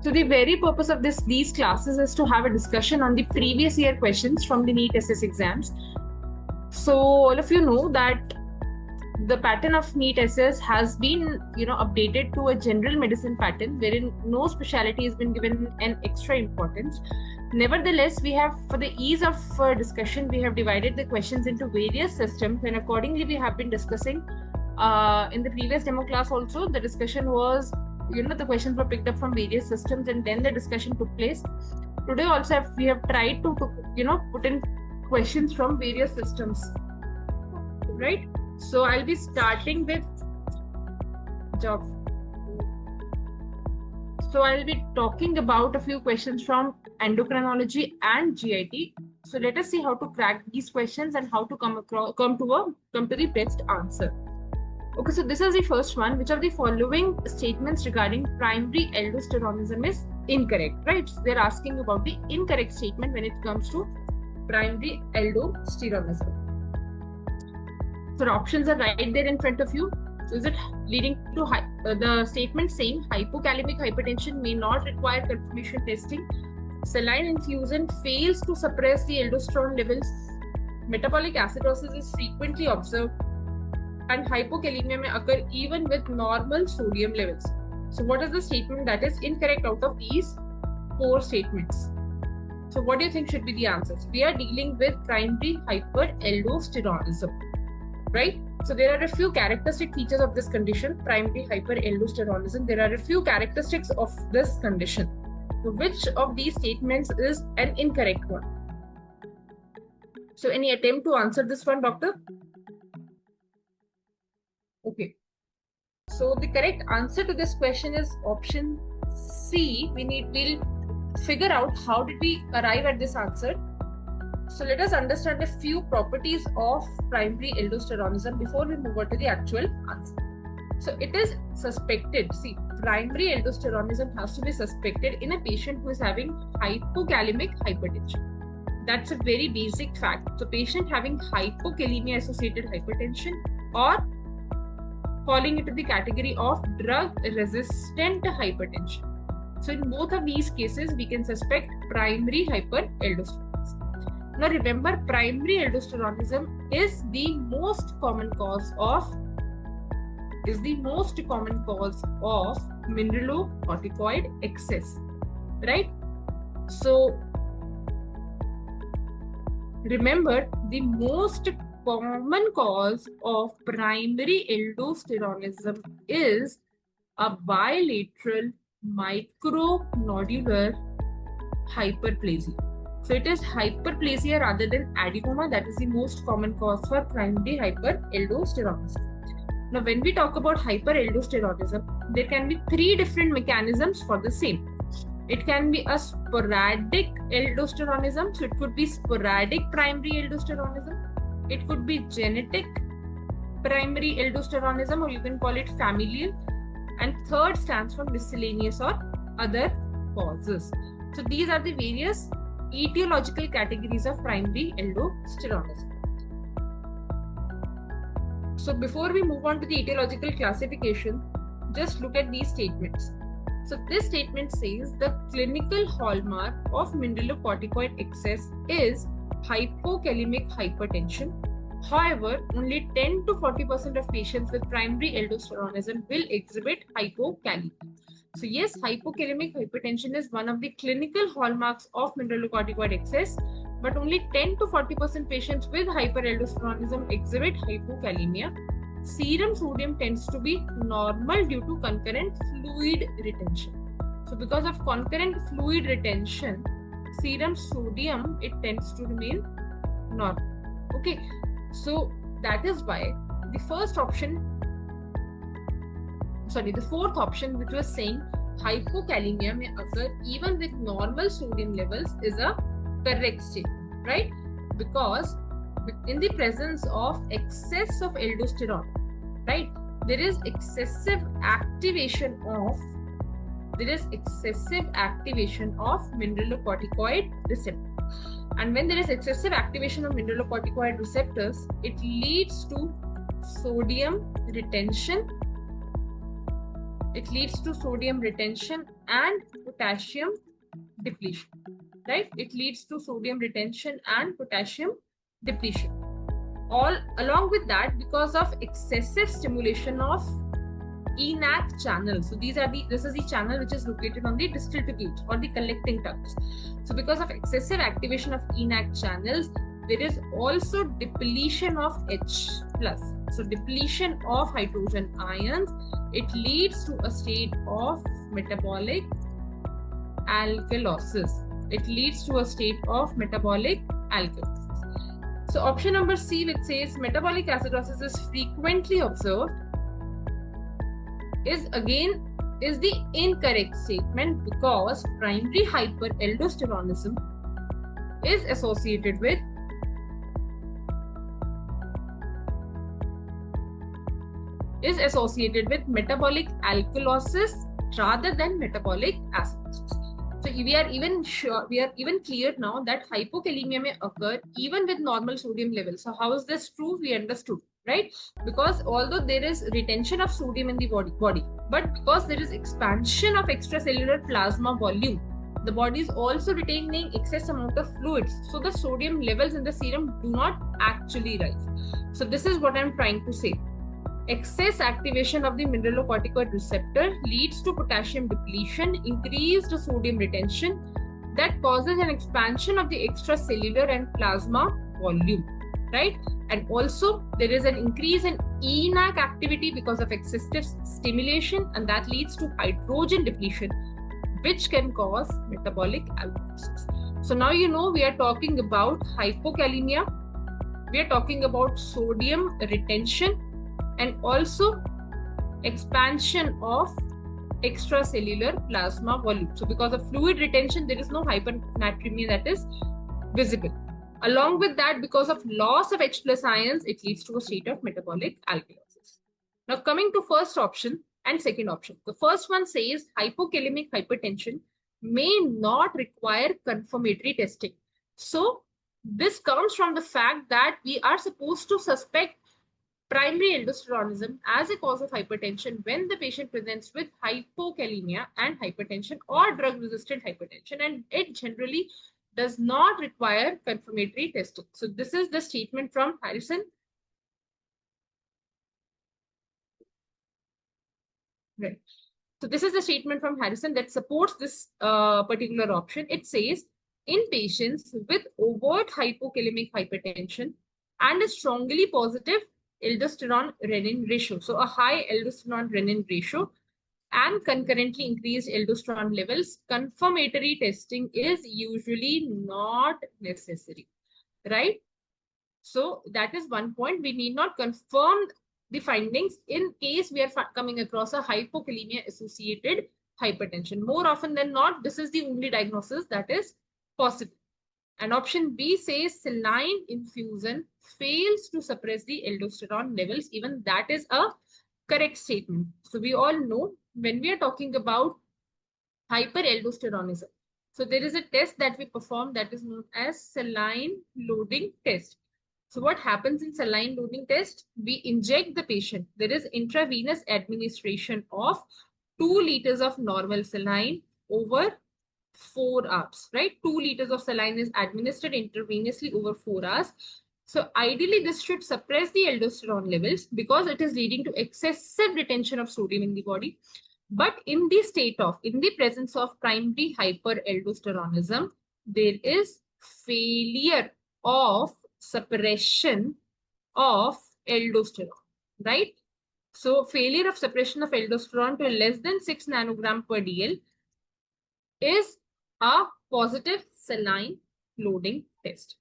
So the very purpose of these classes is to have a discussion on the previous year questions from the NEET-SS exams. So all of you know that the pattern of NEET-SS has been, updated to a general medicine pattern wherein no specialty has been given an extra importance. Nevertheless, we have, for the ease of discussion, we have divided the questions into various systems, and accordingly we have been discussing in the previous demo class also. The discussion was, the questions were picked up from various systems and then the discussion took place. Today also we have tried to put in questions from various systems, right? So I'll be starting with job. So I'll be talking about a few questions from endocrinology and GIT. So let us see how to crack these questions and how to come to the best answer. Okay, so this is the first one. Which of the following statements regarding primary aldosteronism is incorrect, right? So they're asking about the incorrect statement when it comes to primary aldosteronism. So the options are right there in front of you. So is it leading to the statement saying hypokalemic hypertension may not require confirmation testing, saline infusion fails to suppress the aldosterone levels, metabolic acidosis is frequently observed, and hypokalemia may occur even with normal sodium levels. So what is the statement that is incorrect out of these four statements? So what do you think should be the answers? We are dealing with primary hyperaldosteronism, right? So there are a few characteristic features of this condition, primary hyperaldosteronism. There are a few characteristics of this condition. So which of these statements is an incorrect one? So any attempt to answer this one, doctor? Okay. So the correct answer to this question is option C. We'll figure out how did we arrive at this answer. So let us understand a few properties of primary aldosteronism before we move on to the actual answer. So it is suspected. See, primary aldosteronism has to be suspected in a patient who is having hypokalemic hypertension. That's a very basic fact. So patient having hypokalemia associated hypertension or falling into the category of drug-resistant hypertension. So in both of these cases, we can suspect primary hyperaldosteronism. Now remember, primary aldosteronism is the most common cause of mineralocorticoid excess, right? So remember, the most common cause of primary aldosteronism is a bilateral micronodular hyperplasia. So it is hyperplasia rather than adenoma that is the most common cause for primary hyperaldosteronism. Now when we talk about hyperaldosteronism, there can be three different mechanisms for the same. It can be a sporadic aldosteronism, so it could be sporadic primary aldosteronism. It could be genetic primary aldosteronism, or you can call it familial. And third stands for miscellaneous or other causes. So these are the various etiological categories of primary aldosteronism. So before we move on to the etiological classification, just look at these statements. So this statement says the clinical hallmark of mineralocorticoid excess is hypokalemic hypertension. However, only 10 to 40% of patients with primary aldosteronism will exhibit hypokalemia. So yes, hypokalemic hypertension is one of the clinical hallmarks of mineralocorticoid excess, but only 10 to 40% patients with hyperaldosteronism exhibit hypokalemia. Serum sodium tends to be normal due to concurrent fluid retention. So because of concurrent fluid retention, serum sodium, it tends to remain normal. Okay, so that is why the fourth option, which was saying hypokalemia may occur even with normal sodium levels, is a correct statement, right? Because in the presence of excess of aldosterone, right, there is excessive activation of mineralocorticoid receptors. And when there is excessive activation of mineralocorticoid receptors, it leads to sodium retention and potassium depletion, right? It leads to sodium retention and potassium depletion. All along with that, because of excessive stimulation of ENaC channel. So this is the channel which is located on the distal tubule or the collecting ducts. So because of excessive activation of ENaC channels, there is also depletion of H plus. So depletion of hydrogen ions, it leads to a state of metabolic alkalosis. It leads to a state of metabolic alkalosis. So option number C, which says metabolic acidosis is frequently observed, is the incorrect statement, because primary hyperaldosteronism is associated with metabolic alkalosis rather than metabolic acidosis. So we are even clear now that hypokalemia may occur even with normal sodium levels. So how is this true? We understood, right? Because although there is retention of sodium in the body, but because there is expansion of extracellular plasma volume, the body is also retaining excess amount of fluids. So the sodium levels in the serum do not actually rise. So this is what I'm trying to say. Excess activation of the mineralocorticoid receptor leads to potassium depletion, increased sodium retention that causes an expansion of the extracellular and plasma volume, right? And also there is an increase in ENaC activity because of excessive stimulation, and that leads to hydrogen depletion, which can cause metabolic alkalosis. So now you know we are talking about hypokalemia, we are talking about sodium retention, and also expansion of extracellular plasma volume. So because of fluid retention, there is no hypernatremia that is visible. Along with that, because of loss of H plus ions, it leads to a state of metabolic alkalosis. Now coming to first option and second option. The first one says hypokalemic hypertension may not require confirmatory testing. So this comes from the fact that we are supposed to suspect primary aldosteronism as a cause of hypertension when the patient presents with hypokalemia and hypertension or drug-resistant hypertension, and it generally does not require confirmatory testing. So this is the statement from Harrison. Right. So this is the statement from Harrison that supports this particular option. It says, in patients with overt hypokalemic hypertension and a strongly positive aldosterone-renin ratio, so a high aldosterone-renin ratio and concurrently increased aldosterone levels, confirmatory testing is usually not necessary, right? So that is one point. We need not confirm the findings in case we are coming across a hypokalemia associated hypertension. More often than not, this is the only diagnosis that is possible. And option B says saline infusion fails to suppress the aldosterone levels. Even that is a correct statement. So we all know when we are talking about hyperaldosteronism, so there is a test that we perform that is known as saline loading test. So what happens in saline loading test? We inject the patient. There is intravenous administration of 2 liters of normal saline over 4 hours, right? 2 liters of saline is administered intravenously over 4 hours. So ideally, this should suppress the aldosterone levels because it is leading to excessive retention of sodium in the body. But in the presence of primary hyperaldosteronism, there is failure of suppression of aldosterone, right? So failure of suppression of aldosterone to less than 6 nanogram per dl is a positive saline loading test.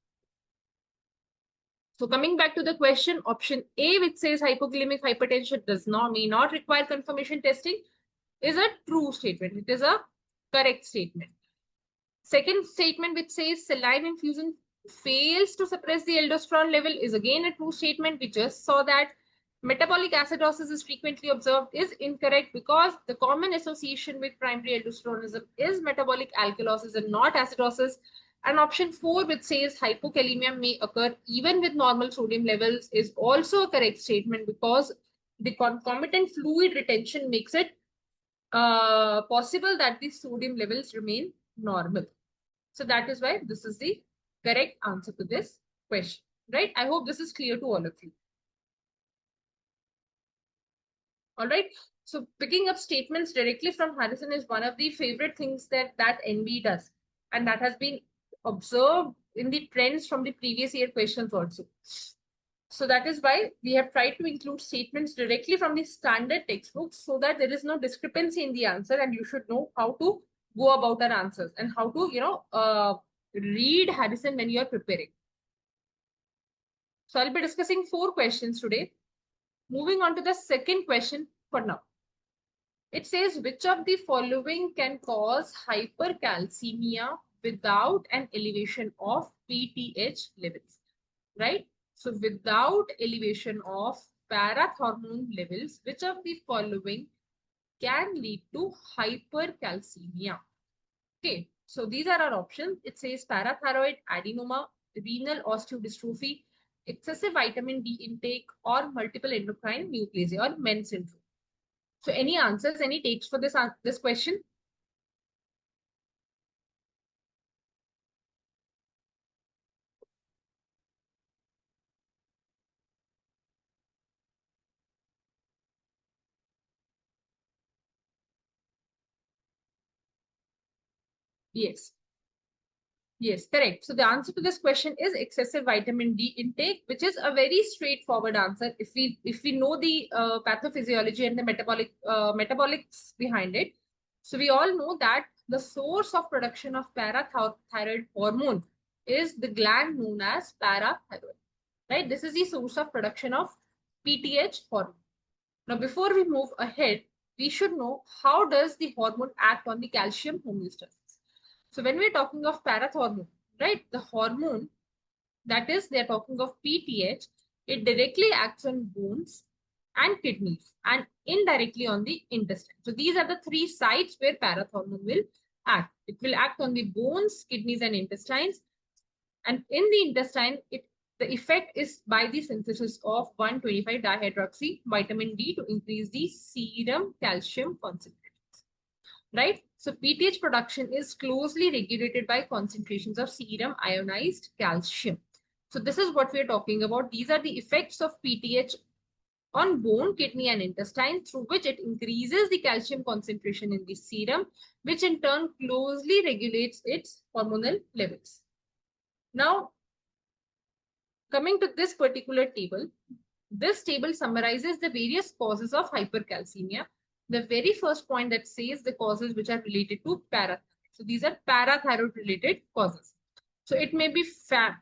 So coming back to the question, option A, which says hypokalemic hypertension may not require confirmation testing, is a true statement. It is a correct statement. Second statement, which says saline infusion fails to suppress the aldosterone level, is again a true statement. We just saw that. Metabolic acidosis is frequently observed is incorrect because the common association with primary aldosteronism is metabolic alkalosis and not acidosis. And option 4, which says hypokalemia may occur even with normal sodium levels, is also a correct statement because the concomitant fluid retention makes it possible that the sodium levels remain normal. So that is why this is the correct answer to this question, right? I hope this is clear to all of you. All right. So picking up statements directly from Harrison is one of the favorite things that NB does, and that has been observed in the trends from the previous year questions also. So that is why we have tried to include statements directly from the standard textbooks so that there is no discrepancy in the answer, and you should know how to go about our answers and how to, read Harrison when you are preparing. So I'll be discussing 4 questions today. Moving on to the second question for now. It says, which of the following can cause hypercalcemia without an elevation of PTH levels, right? So without elevation of parathormone levels, which of the following can lead to hypercalcemia? Okay, so these are our options. It says parathyroid adenoma, renal osteodystrophy, excessive vitamin D intake, or multiple endocrine neoplasia or MEN syndrome. So any answers, any takes for this question? Yes. Yes, correct. So the answer to this question is excessive vitamin D intake, which is a very straightforward answer if we know the pathophysiology and the metabolics behind it. So we all know that the source of production of parathyroid hormone is the gland known as parathyroid. Right? This is the source of production of PTH hormone. Now, before we move ahead, we should know how does the hormone act on the calcium homeostasis. So when we're talking of parathormone, right, the hormone, that is, they're talking of PTH, it directly acts on bones and kidneys and indirectly on the intestine. So these are the 3 sites where parathormone will act. It will act on the bones, kidneys, and intestines. And in the intestine, the effect is by the synthesis of 1,25-dihydroxy vitamin D to increase the serum calcium concentrations, right? So PTH production is closely regulated by concentrations of serum ionized calcium. So this is what we're talking about. These are the effects of PTH on bone, kidney, and intestine, through which it increases the calcium concentration in the serum, which in turn closely regulates its hormonal levels. Now, coming to this particular table, this table summarizes the various causes of hypercalcemia. The very first point that says the causes which are related to parathyroid. So these are parathyroid related causes. So it may be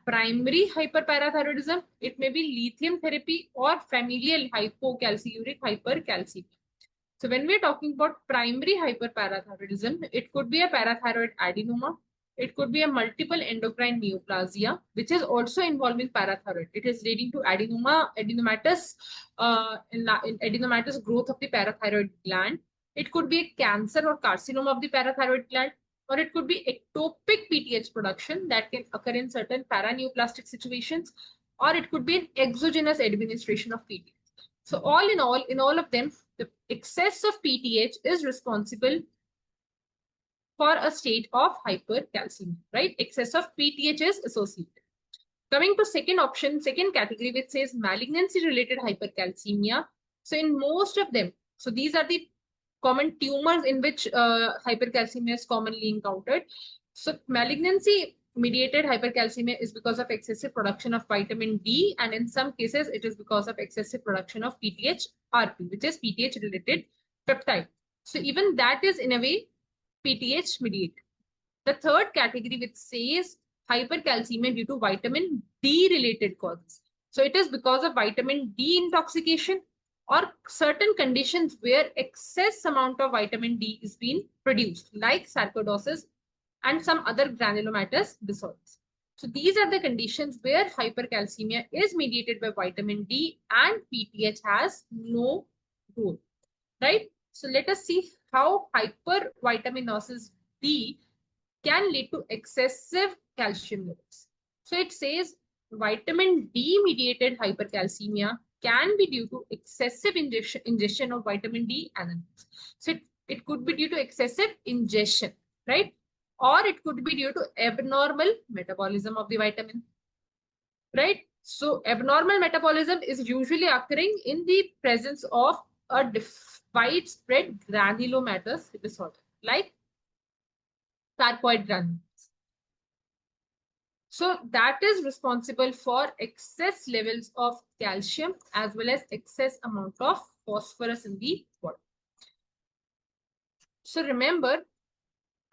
primary hyperparathyroidism, it may be lithium therapy, or familial hypocalciuric hypercalcemia. So when we're talking about primary hyperparathyroidism, it could be a parathyroid adenoma, it could be a multiple endocrine neoplasia, which is also involving parathyroid. It is leading to adenomatous growth of the parathyroid gland. It could be a cancer or carcinoma of the parathyroid gland, or it could be ectopic PTH production that can occur in certain paraneoplastic situations, or it could be an exogenous administration of PTH. So all in all of them, the excess of PTH is responsible for a state of hypercalcemia, right? Excess of PTH is associated. Coming to second option, second category, which says malignancy-related hypercalcemia. So in most of them, so these are the common tumors in which hypercalcemia is commonly encountered. So malignancy-mediated hypercalcemia is because of excessive production of vitamin D, and in some cases, it is because of excessive production of PTH-RP, which is PTH-related peptide. So even that is in a way PTH mediated. The third category, which says hypercalcemia due to vitamin D related causes. So it is because of vitamin D intoxication or certain conditions where excess amount of vitamin D is being produced, like sarcoidosis and some other granulomatous disorders. So these are the conditions where hypercalcemia is mediated by vitamin D and PTH has no role, right? So let us see how hypervitaminosis D can lead to excessive calcium levels. So it says vitamin D mediated hypercalcemia can be due to excessive ingestion of vitamin D animals. So It could be due to excessive ingestion, right? Or it could be due to abnormal metabolism of the vitamin, right? So abnormal metabolism is usually occurring in the presence of a widespread granulomatous disorder, like sarcoid granules. So that is responsible for excess levels of calcium as well as excess amount of phosphorus in the body. So remember,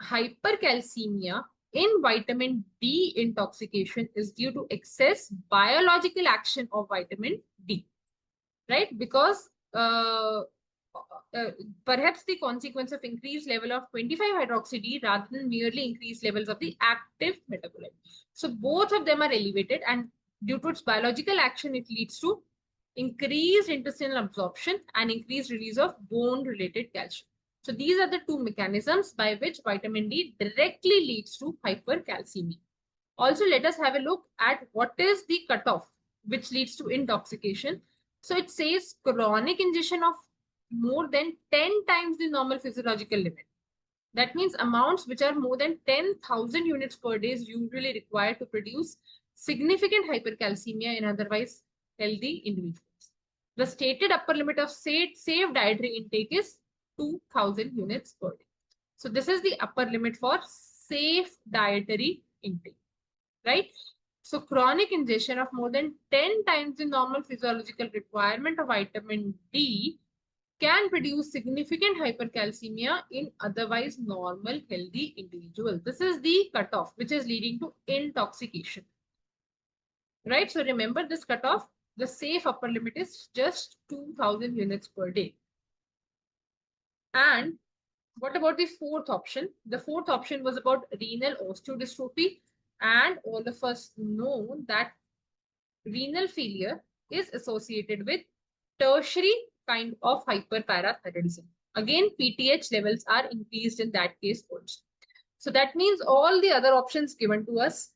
hypercalcemia in vitamin D intoxication is due to excess biological action of vitamin D, right? Because perhaps the consequence of increased level of 25 hydroxy D rather than merely increased levels of the active metabolite. So both of them are elevated, and due to its biological action, it leads to increased intestinal absorption and increased release of bone-related calcium. So these are the two mechanisms by which vitamin D directly leads to hypercalcemia. Also, let us have a look at what is the cutoff which leads to intoxication. So it says chronic ingestion of more than 10 times the normal physiological limit. That means amounts which are more than 10,000 units per day is usually required to produce significant hypercalcemia in otherwise healthy individuals. The stated upper limit of safe dietary intake is 2,000 units per day. So this is the upper limit for safe dietary intake, right? So chronic ingestion of more than 10 times the normal physiological requirement of vitamin D can produce significant hypercalcemia in otherwise normal healthy individuals. This is the cutoff which is leading to intoxication, right? So remember this cutoff, the safe upper limit is just 2,000 units per day. And what about the fourth option? The fourth option was about renal osteodystrophy, and all of us know that renal failure is associated with tertiary kind of hyperparathyroidism. Again, PTH levels are increased in that case also. So that means all the other options given to us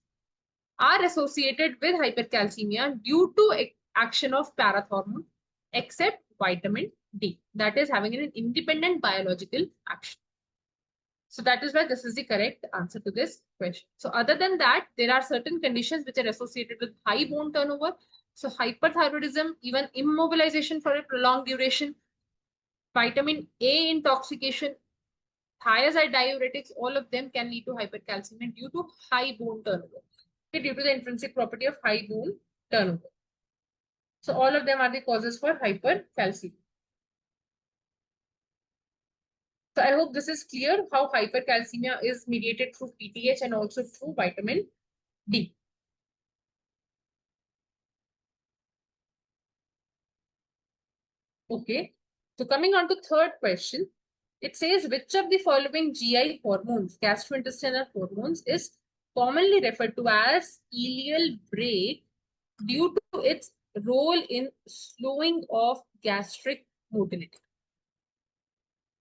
are associated with hypercalcemia due to action of parathormone, except vitamin D, that is having an independent biological action. So that is why this is the correct answer to this question. So other than that, there are certain conditions which are associated with high bone turnover. So hyperthyroidism, even immobilization for a prolonged duration, vitamin A intoxication, thiazide diuretics, all of them can lead to hypercalcemia due to high bone turnover. Okay, due to the intrinsic property of high bone turnover. So all of them are the causes for hypercalcemia. So I hope this is clear how hypercalcemia is mediated through PTH and also through vitamin D. Okay. So coming on to third question, it says which of the following GI hormones, gastrointestinal hormones, is commonly referred to as ileal brake due to its role in slowing of gastric motility.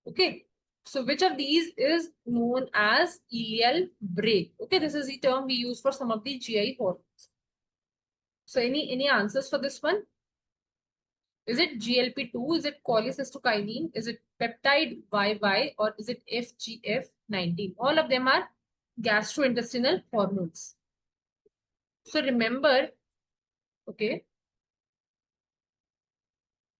Okay. So which of these is known as ileal brake? Okay, this is the term we use for some of the GI hormones. So any answers for this one? Is it GLP-2? Is it cholecystokinin? Is it peptide YY? Or is it FGF19? All of them are gastrointestinal hormones. So remember, okay.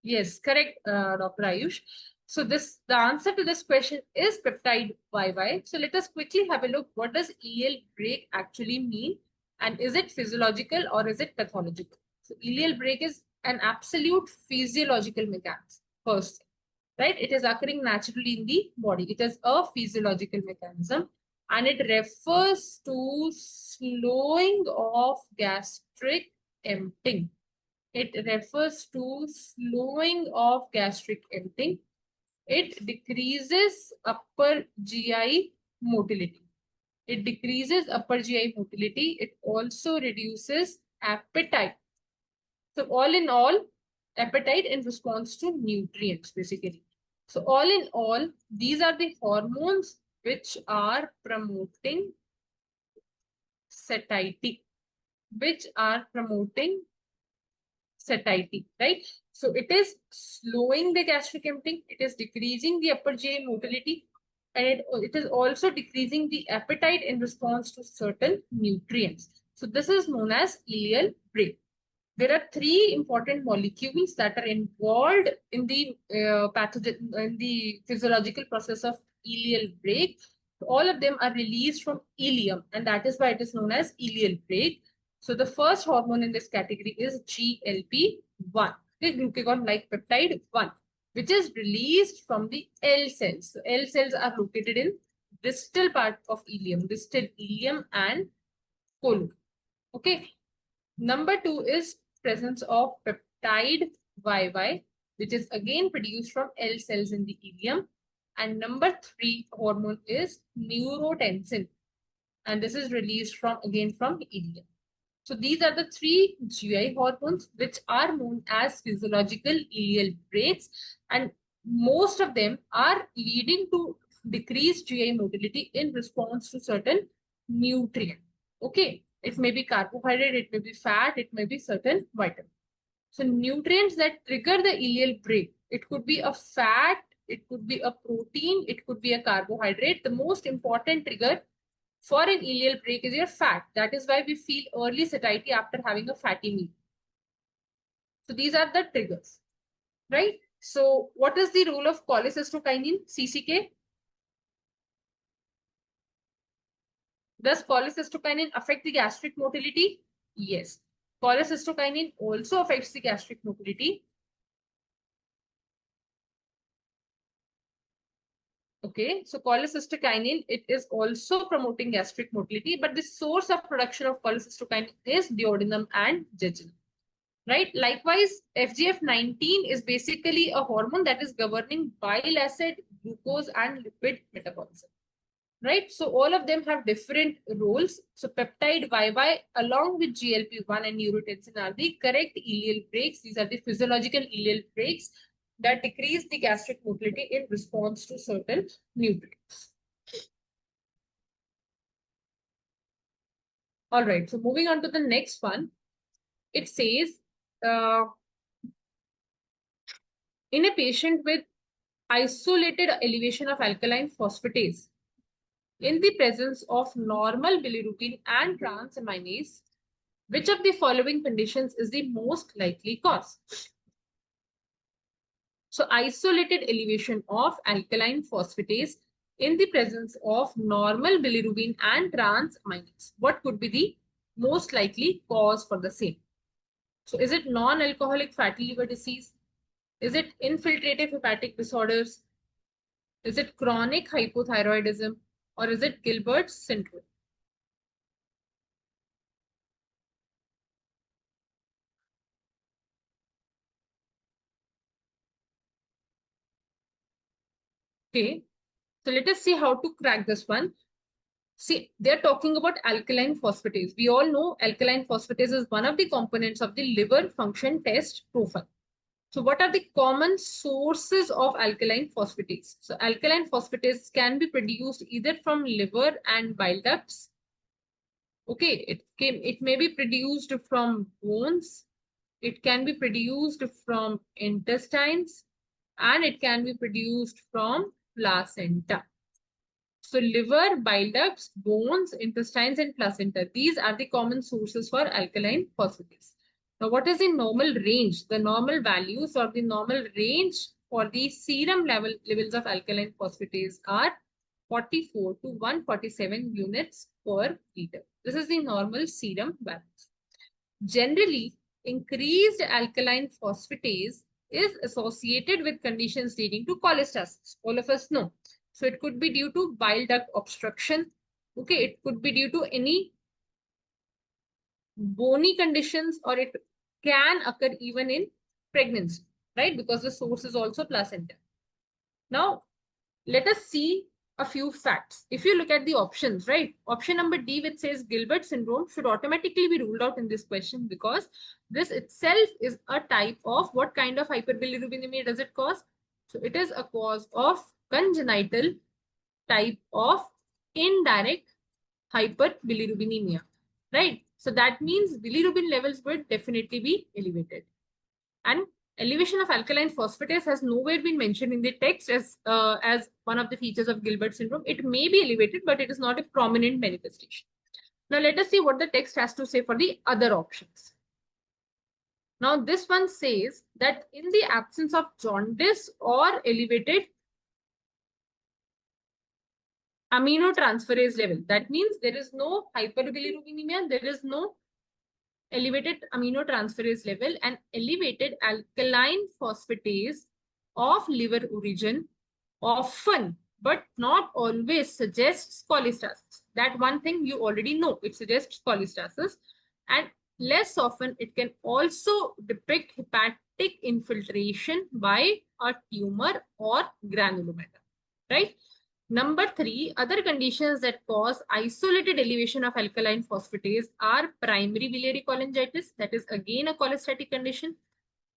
Yes, correct, Dr. Ayush. So the answer to this question is peptide YY. So let us quickly have a look. What does ileal brake actually mean? And is it physiological or is it pathological? So ileal brake is an absolute physiological mechanism. First, right? It is occurring naturally in the body. It is a physiological mechanism and it refers to slowing of gastric emptying. It refers to slowing of gastric emptying. It decreases upper GI motility. It decreases upper GI motility. It also reduces appetite. So all in all, appetite in response to nutrients, basically. So all in all, these are the hormones which are promoting satiety, which are promoting satiety, right? So it is slowing the gastric emptying, it is decreasing the upper GI motility, and it is also decreasing the appetite in response to certain nutrients. So this is known as ileal brake. There are three important molecules that are involved in the in the physiological process of ileal brake. All of them are released from ileum, and that is why it is known as ileal brake. So the first hormone in this category is GLP-1, the glucagon-like peptide 1, which is released from the L cells. So L cells are located in distal part of ileum, distal ileum and colon. Okay. Number two is presence of peptide YY, which is again produced from L cells in the ileum. And number three hormone is neurotensin, and this is released from ileum. So these are the three GI hormones which are known as physiological ileal brakes, and most of them are leading to decreased GI motility in response to certain nutrient. Okay, it may be carbohydrate, it may be fat, it may be certain vitamin. So nutrients that trigger the ileal brake, it could be a fat, it could be a protein, it could be a carbohydrate. The most important trigger for an ileal brake is your fat. That is why we feel early satiety after having a fatty meal. So these are the triggers, right? So what is the role of cholecystokinin, CCK? Does cholecystokinin affect the gastric motility? Yes. Cholecystokinin also affects the gastric motility. Okay, so cholecystokinin, it is also promoting gastric motility, but the source of production of cholecystokinin is duodenum and jejunum, right? Likewise, FGF19 is basically a hormone that is governing bile acid, glucose, and lipid metabolism, right? So all of them have different roles. So peptide YY along with GLP-1 and neurotensin are the correct ileal brakes. These are the physiological ileal brakes that decrease the gastric motility in response to certain nutrients. All right, so moving on to the next one, it says in a patient with isolated elevation of alkaline phosphatase in the presence of normal bilirubin and transaminase, which of the following conditions is the most likely cause? So isolated elevation of alkaline phosphatase in the presence of normal bilirubin and transaminase. What could be the most likely cause for the same? So is it non-alcoholic fatty liver disease? Is it infiltrative hepatic disorders? Is it chronic hypothyroidism? Or is it Gilbert's syndrome? Okay, so let us see how to crack this one. See, they're talking about alkaline phosphatase. We all know alkaline phosphatase is one of the components of the liver function test profile. So what are the common sources of alkaline phosphatase? So alkaline phosphatase can be produced either from liver and bile ducts. Okay, it may be produced from bones. It can be produced from intestines, and it can be produced from placenta. So liver, bile ducts, bones, intestines, and placenta. These are the common sources for alkaline phosphatase. Now, what is the normal range? The normal values or the normal range for the serum levels of alkaline phosphatase are 44 to 147 units per liter. This is the normal serum values. Generally, increased alkaline phosphatase is associated with conditions leading to cholestasis. All of us know. So it could be due to bile duct obstruction. Okay, it could be due to any bony conditions, or it can occur even in pregnancy, right? Because the source is also placenta. Now, let us see a few facts. If you look at the options, right? Option number D, which says Gilbert syndrome, should automatically be ruled out in this question, because this itself is a type of what kind of hyperbilirubinemia does it cause? So it is a cause of congenital type of indirect hyperbilirubinemia, right? So that means bilirubin levels would definitely be elevated. And elevation of alkaline phosphatase has nowhere been mentioned in the text as one of the features of Gilbert syndrome. It may be elevated, but it is not a prominent manifestation. Now let us see what the text has to say for the other options. Now this one says that in the absence of jaundice or elevated aminotransferase level, that means there is no hyperbilirubinemia, there is no elevated aminotransferase level, and elevated alkaline phosphatase of liver origin often but not always suggests cholestasis. That one thing you already know, it suggests cholestasis, and less often it can also depict hepatic infiltration by a tumor or granulomata, right? Number 3, other conditions that cause isolated elevation of alkaline phosphatase are primary biliary cholangitis, that is again a cholestatic condition,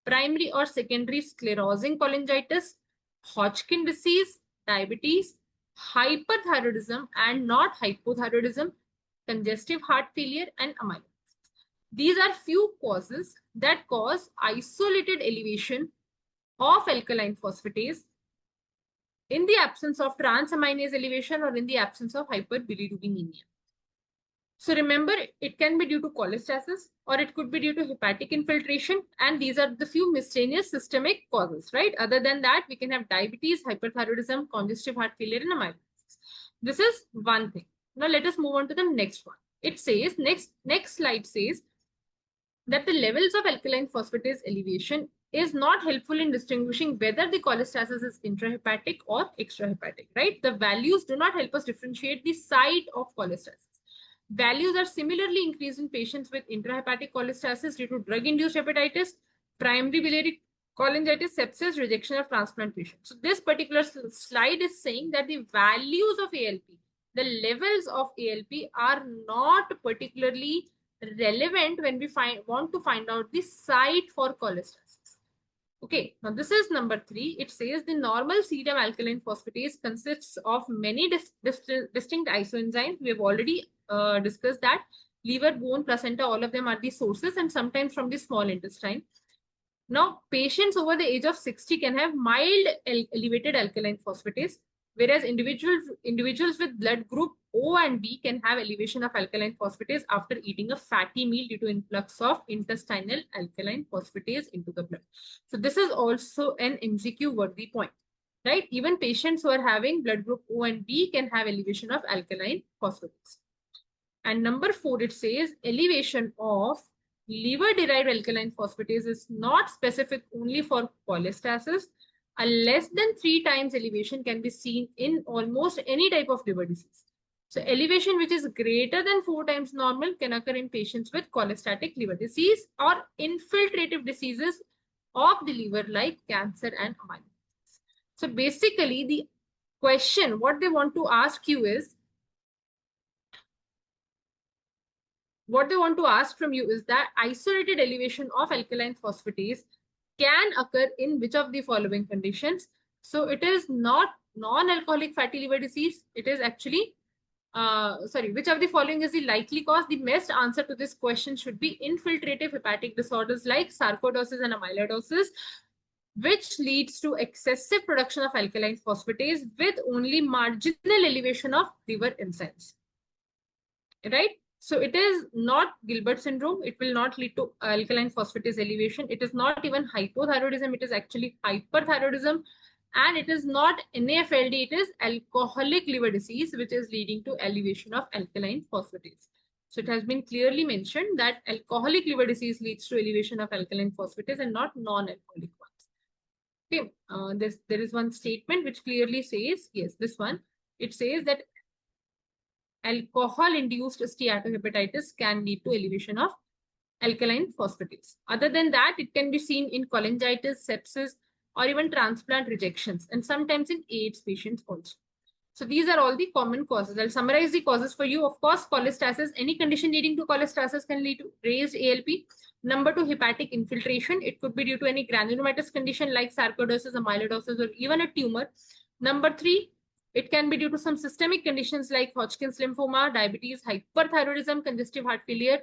primary or secondary sclerosing cholangitis, Hodgkin disease, diabetes, hyperthyroidism and not hypothyroidism, congestive heart failure, and amyloidosis. These are few causes that cause isolated elevation of alkaline phosphatase in the absence of transaminase elevation or in the absence of hyperbilirubinemia. So remember, it can be due to cholestasis or it could be due to hepatic infiltration, and these are the few miscellaneous systemic causes, right? Other than that, we can have diabetes, hyperthyroidism, congestive heart failure, and amyloidosis. This is one thing. Now let us move on to the next one. It says, next slide says that the levels of alkaline phosphatase elevation is not helpful in distinguishing whether the cholestasis is intrahepatic or extrahepatic, right? The values do not help us differentiate the site of cholestasis. Values are similarly increased in patients with intrahepatic cholestasis due to drug-induced hepatitis, primary biliary cholangitis, sepsis, rejection of transplant patients. So this particular slide is saying that the values of ALP, the levels of ALP are not particularly relevant when we want to find out the site for cholestasis. Okay, now this is number 3. It says the normal serum alkaline phosphatase consists of many distinct isoenzymes. We have already discussed that. Liver, bone, placenta, all of them are the sources, and sometimes from the small intestine. Now, patients over the age of 60 can have mild elevated alkaline phosphatase, whereas individuals with blood group O and B can have elevation of alkaline phosphatase after eating a fatty meal due to influx of intestinal alkaline phosphatase into the blood. So this is also an MCQ worthy point, right? Even patients who are having blood group O and B can have elevation of alkaline phosphatase. And number 4, it says elevation of liver-derived alkaline phosphatase is not specific only for cholestasis. A less than 3 times elevation can be seen in almost any type of liver disease. So elevation which is greater than 4 times normal can occur in patients with cholestatic liver disease or infiltrative diseases of the liver like cancer and amyloidosis. So basically the question, what they want to ask you is, what they want to ask from you is that isolated elevation of alkaline phosphatase can occur in which of the following conditions. So it is not non-alcoholic fatty liver disease. It is actually, which of the following is the likely cause? The best answer to this question should be infiltrative hepatic disorders like sarcoidosis and amyloidosis, which leads to excessive production of alkaline phosphatase with only marginal elevation of liver enzymes, right? So it is not Gilbert syndrome. It will not lead to alkaline phosphatase elevation. It is not even hypothyroidism. It is actually hyperthyroidism. And it is not NAFLD. It is alcoholic liver disease, which is leading to elevation of alkaline phosphatase. So it has been clearly mentioned that alcoholic liver disease leads to elevation of alkaline phosphatase and not non-alcoholic ones. Okay, there is one statement which clearly says, yes, this one, it says that alcohol-induced steatohepatitis can lead to elevation of alkaline phosphatase. Other than that, it can be seen in cholangitis, sepsis, or even transplant rejections, and sometimes in AIDS patients also. So these are all the common causes. I'll summarize the causes for you. Of course, cholestasis, any condition leading to cholestasis can lead to raised ALP. Number 2, hepatic infiltration. It could be due to any granulomatous condition like sarcoidosis, amyloidosis, or even a tumor. Number 3, it can be due to some systemic conditions like Hodgkin's lymphoma, diabetes, hyperthyroidism, congestive heart failure,